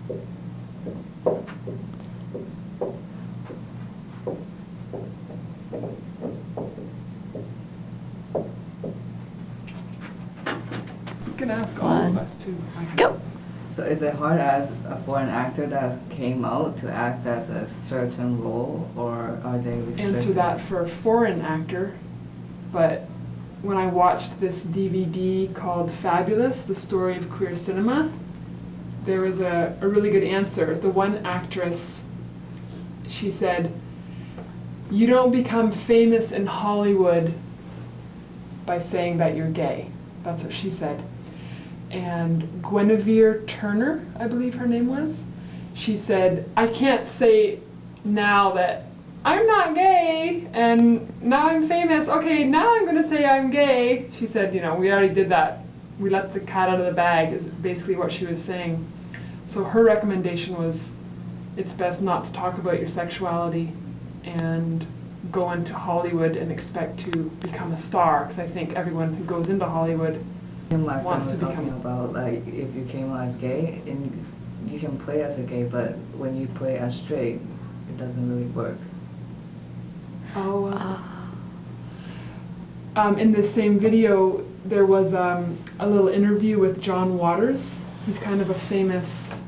You can ask all of us too. Go. So is it hard as for an actor that came out to act as a certain role, or are they restricted? Answer that for a foreign actor, but when I watched this DVD called Fabulous, The Story of Queer Cinema, there was a really good answer. The one actress, she said, "You don't become famous in Hollywood by saying that you're gay." That's what she said. And Guinevere Turner, I believe her name was, she said, "I can't say now that I'm not gay and now I'm famous. Okay, now I'm going to say I'm gay." She said, "You know, we already did that. We let the cat out of the bag," is basically what she was saying. So her recommendation was, it's best not to talk about your sexuality and go into Hollywood and expect to become a star, because I think everyone who goes into Hollywood My wants friend to was talking become. about, like, if you came out as gay, and you can play as a gay, but when you play as straight, it doesn't really work. Oh, in the same video, there was a little interview with John Waters. He's kind of a famous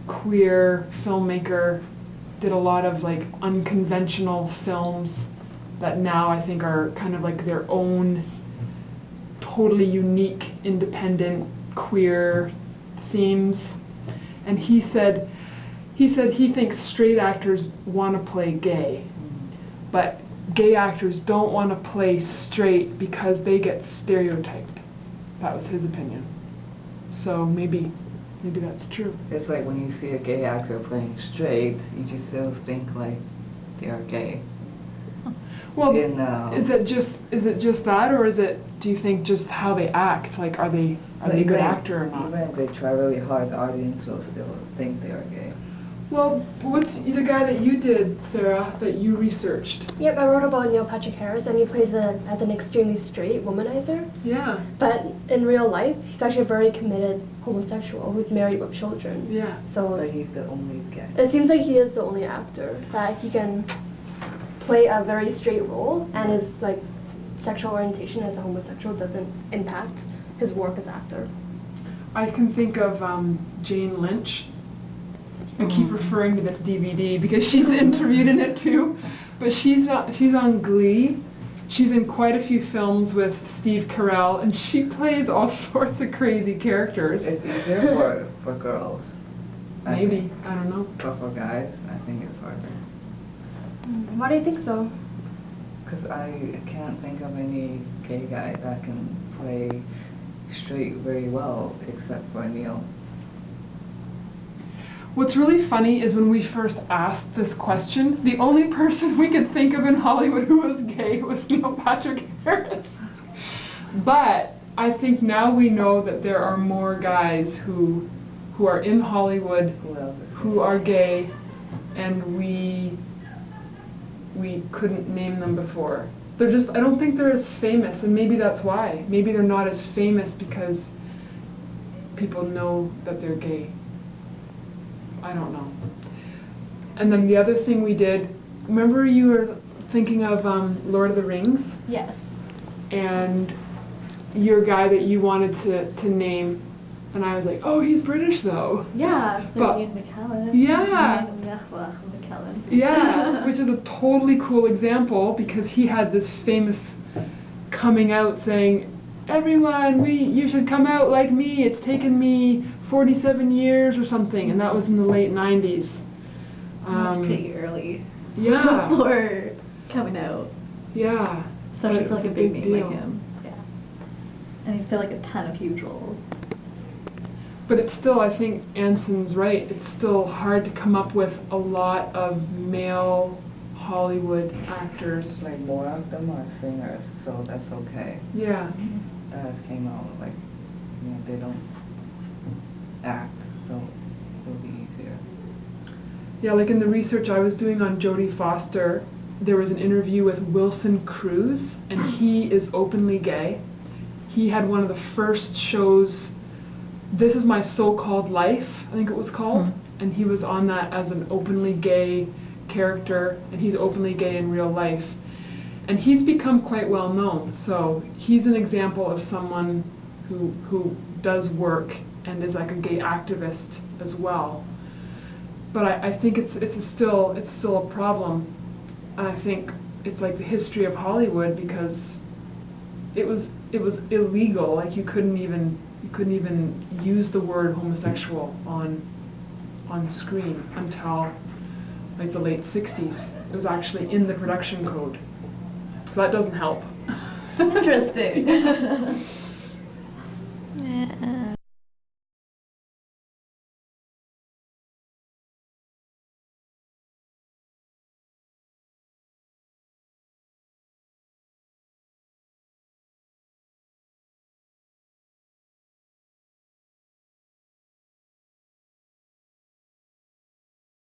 queer filmmaker, did a lot of like unconventional films that now I think are kind of like their own totally unique, independent, queer themes. And he said he thinks straight actors want to play gay, but gay actors don't want to play straight because they get stereotyped. That was his opinion. So maybe that's true. It's like when you see a gay actor playing straight, you just still think like they are gay. Well, is it just that, or do you think just how they act? Like, are they a good actor or not? Even if they try really hard, the audience will still think they are gay. Well, what's the guy that you did, Sarah, that you researched? Yep, I wrote about Neil Patrick Harris, and he plays as an extremely straight womanizer. Yeah. But in real life, he's actually a very committed homosexual who's married with children. Yeah. So But he's the only guy. it seems like he is the only actor that he can play a very straight role, and his like sexual orientation as a homosexual doesn't impact his work as actor. I can think of Jane Lynch. I keep referring to this DVD because she's interviewed in it too, but she's on Glee. She's in quite a few films with Steve Carell, and she plays all sorts of crazy characters. It's easier for girls. Maybe, I don't know. But for guys, I think it's harder. Why do you think so? Because I can't think of any gay guy that can play straight very well, except for Neil. What's really funny is when we first asked this question, the only person we could think of in Hollywood who was gay was Neil Patrick Harris. But I think now we know that there are more guys who are in Hollywood who are gay, and we couldn't name them before. They're just, I don't think they're as famous, and maybe that's why. Maybe they're not as famous because people know that they're gay. I don't know. And then the other thing we did, remember you were thinking of Lord of the Rings? Yes. And your guy that you wanted to name, and I was like, oh, he's British though. Yeah, But- Ian McKellen. Yeah. McKellen. Yeah, which is a totally cool example because he had this famous coming out saying, everyone, you should come out like me. It's taken me 47 years or something, and that was in the late 90s. That's pretty early. Yeah. For coming out. Yeah. Especially But for like it's a big name deal. like him. Yeah. And he's played like a ton of huge roles. But it's still, I think Anson's right, it's still hard to come up with a lot of male Hollywood actors. Like more of them are singers, so that's okay. Yeah. That came out like, they don't act, so it'll be easier. Yeah, like in the research I was doing on Jodie Foster, there was an interview with Wilson Cruz, and he is openly gay. He had one of the first shows This Is My So-Called Life, I think it was called, and he was on that as an openly gay character, and he's openly gay in real life. And he's become quite well known, so he's an example of someone who does work and is like a gay activist as well. But I think it's still a problem, and I think it's like the history of Hollywood, because it was illegal. Like you couldn't even use the word homosexual on screen until like the late 60s. It was actually in the production code, so that doesn't help. Interesting. Yeah.